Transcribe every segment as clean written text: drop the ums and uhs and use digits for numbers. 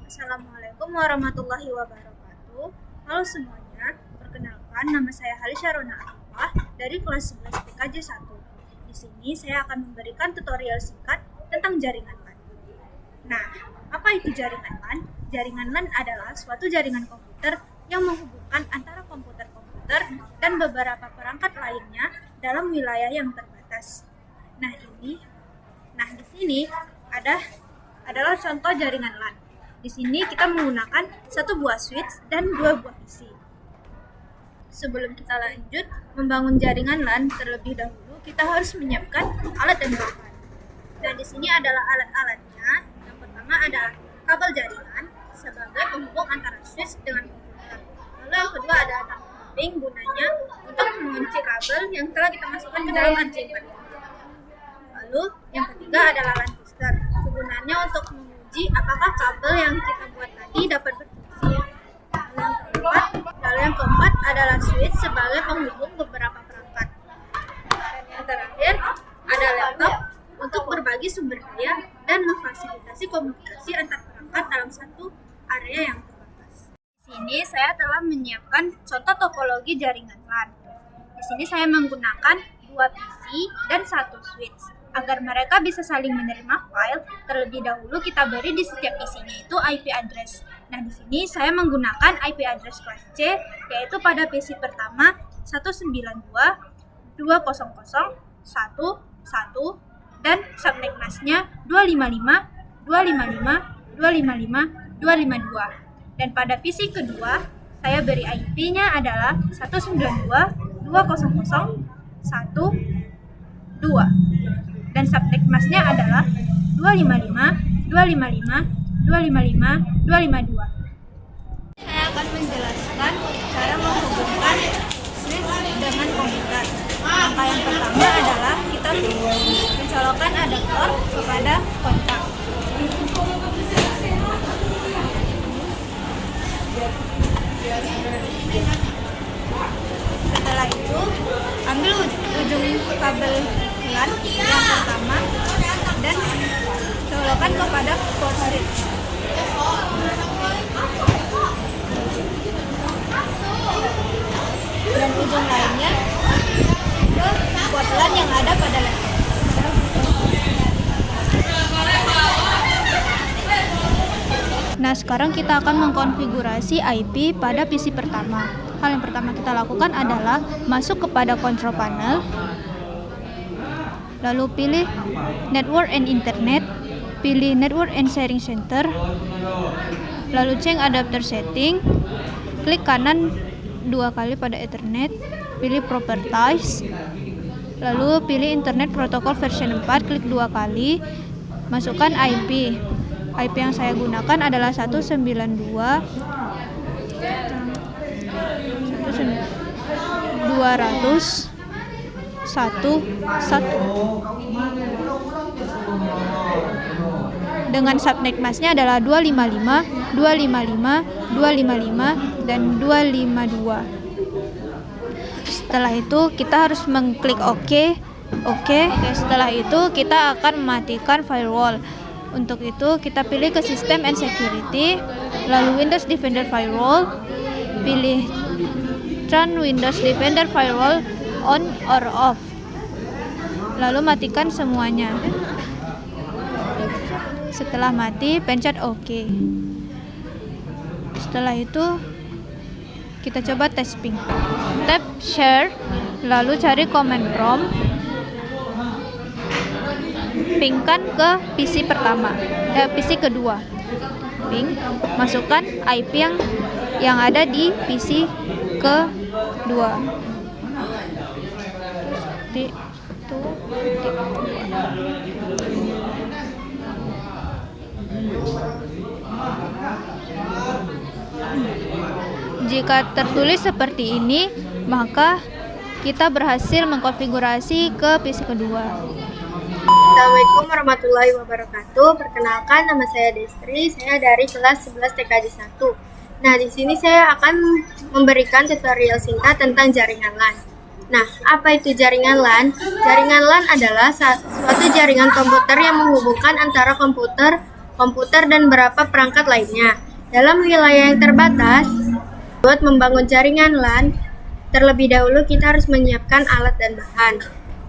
Assalamualaikum warahmatullahi wabarakatuh. Halo semuanya, perkenalkan nama saya Halisha Rona Afifah dari kelas 11 TKJ 1. Di sini saya akan memberikan tutorial singkat tentang jaringan LAN. Nah, apa itu jaringan LAN? Jaringan LAN adalah suatu jaringan komputer yang menghubungkan antara komputer-komputer dan beberapa perangkat lainnya dalam wilayah yang terbatas. Di sini adalah contoh jaringan LAN. Di sini kita menggunakan satu buah switch dan dua buah PC. Sebelum kita lanjut membangun jaringan LAN, terlebih dahulu kita harus menyiapkan alat dan bahan. Dan di sini adalah alat-alatnya. Yang pertama adalah kabel jaringan sebagai penghubung antara switch dengan komputer. Lalu yang kedua ada tamping gunanya untuk mengunci kabel yang telah kita masukkan ke dalam anjingan. Lalu yang ketiga adalah LAN twister. Kegunaannya untuk menguji apakah kabel yang kita buat tadi dapat berfungsi. Lalu yang keempat adalah switch sebagai penghubung beberapa perangkat. Dan yang terakhir ada laptop untuk berbagi sumber daya dan memfasilitasi komunikasi antar perangkat dalam satu area yang terbatas. Di sini saya telah menyiapkan contoh topologi jaringan LAN. Di sini saya menggunakan dua PC dan satu switch. Agar mereka bisa saling menerima file, terlebih dahulu kita beri di setiap PC-nya itu IP address. Nah, di sini saya menggunakan IP address kelas C, yaitu pada PC pertama 192.200.1.1 dan subnet mask-nya 255, 255, 255, 252. Dan pada PC kedua, saya beri IP-nya adalah 192.200.1.2. Dan subnet mask-nya adalah 255, 255, 255, 252. Saya akan menjelaskan cara menghubungkan switch dengan komputer. Langkah yang pertama adalah kita mencolokkan adaptor kepada kontak. Setelah itu, ambil ujung kabel LAN yang pertama dan colokkan kepada port switch. Dan ujung lainnya ke port LAN yang ada pada laptop. Nah, sekarang kita akan mengkonfigurasi IP pada PC pertama. Hal yang pertama kita lakukan adalah masuk kepada control panel, lalu pilih Network and Internet, pilih Network and Sharing Center, lalu change adapter setting, klik kanan 2 kali pada Ethernet, pilih Properties, lalu pilih Internet Protocol version 4, klik 2 kali, masukkan IP. IP yang saya gunakan adalah 192.200.1.1 dengan subnet mask-nya adalah 255, 255, 255, dan 252. Setelah itu kita harus mengklik OK. Setelah itu kita akan mematikan firewall. Untuk itu kita pilih ke System and Security, lalu Windows Defender Firewall, pilih Turn Windows Defender Firewall on or off, lalu matikan semuanya. Setelah mati, pencet OK. Setelah itu kita coba tes ping. Tap Share, lalu cari command prompt, pingkan ke PC pertama, PC kedua. Ping, masukkan IP yang ada di PC kedua. Jika tertulis seperti ini, maka kita berhasil mengkonfigurasi ke PC kedua. Assalamualaikum warahmatullahi wabarakatuh. Perkenalkan, nama saya Destri. Saya dari kelas 11 TKJ 1. Nah, di sini saya akan memberikan tutorial singkat tentang jaringan LAN. Nah, apa itu jaringan LAN? Jaringan LAN adalah suatu jaringan komputer yang menghubungkan antara komputer komputer, dan beberapa perangkat lainnya. Dalam wilayah yang terbatas, buat membangun jaringan LAN, terlebih dahulu kita harus menyiapkan alat dan bahan.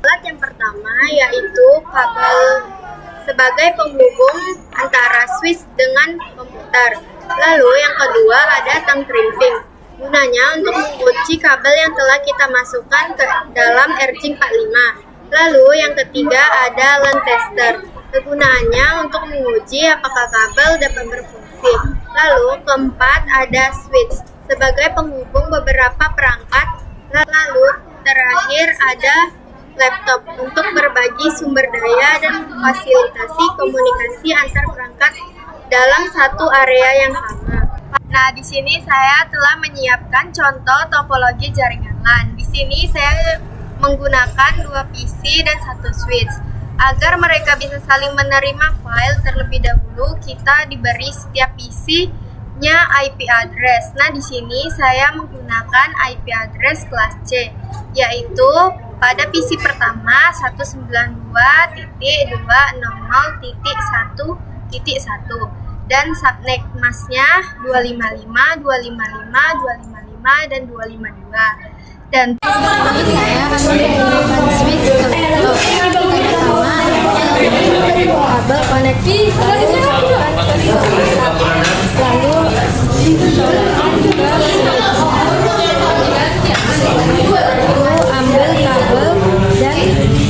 Alat yang pertama yaitu kabel sebagai penghubung antara switch dengan komputer. Lalu yang kedua ada tang crimping, gunanya untuk mengunci kabel yang telah kita masukkan ke dalam RJ45. Lalu yang ketiga ada LAN tester, kegunaannya untuk menguji apakah kabel dapat berfungsi. Lalu keempat ada switch sebagai penghubung beberapa perangkat. Lalu terakhir ada laptop untuk berbagi sumber daya dan memfasilitasi komunikasi antar perangkat dalam satu area yang sama. Nah, di sini saya telah menyiapkan contoh topologi jaringan LAN. Di sini saya menggunakan 2 PC dan 1 switch. Agar mereka bisa saling menerima file, terlebih dahulu kita diberi setiap PC-nya IP address. Nah, di sini saya menggunakan IP address kelas C, yaitu pada PC pertama 192.200.1.1 dan subnet masknya 255, 255, 255, dan 252. Dan saya akan menggunakan switch ke laptop. Pertama, kabel konektif, lalu ambil kabel dan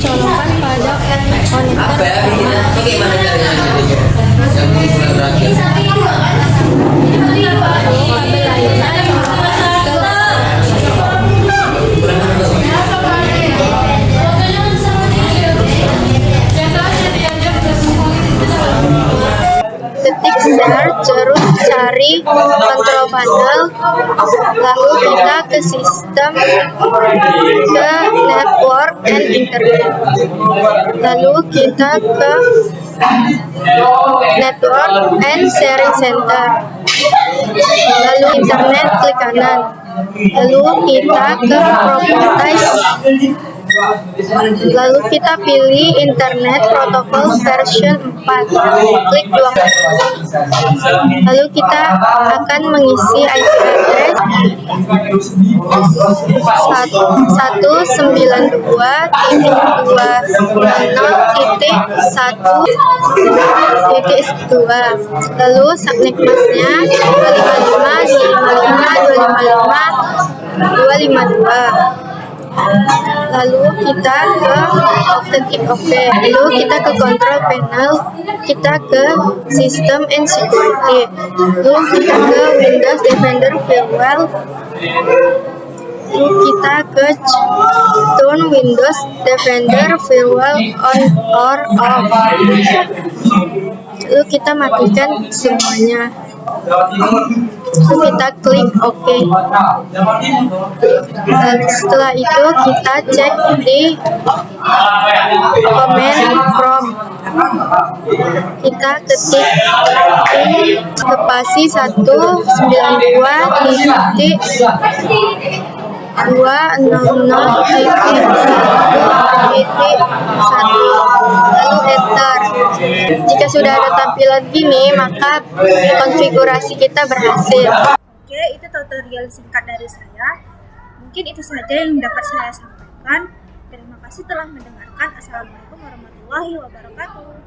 colokkan pada konektor ketik start, terus cari control panel, lalu kita ke sistem, ke network and internet, lalu kita ke network and sharing center, lalu internet klik kanan, lalu kita ke properties, lalu kita pilih internet protokol version 4, klik 2 kali. Lalu kita akan mengisi IP address 192.200.1.2, lalu subnet masknya 255, 255, 252. Lalu kita ke Authentic, lalu kita ke Control Panel, kita ke System and Security, lalu kita ke Windows Defender Firewall, lalu kita ke Turn Windows Defender Firewall on or off, lalu kita matikan semuanya. Lalu kita klik OK. Dan setelah itu kita cek di command prompt. Kita ketik spasi 192.200.1.1, lalu enter. Jika sudah ada tampilan gini, maka konfigurasi kita berhasil. Oke, itu tutorial singkat dari saya. Mungkin itu saja yang dapat saya sampaikan. Terima kasih telah mendengarkan. Assalamualaikum warahmatullahi wabarakatuh.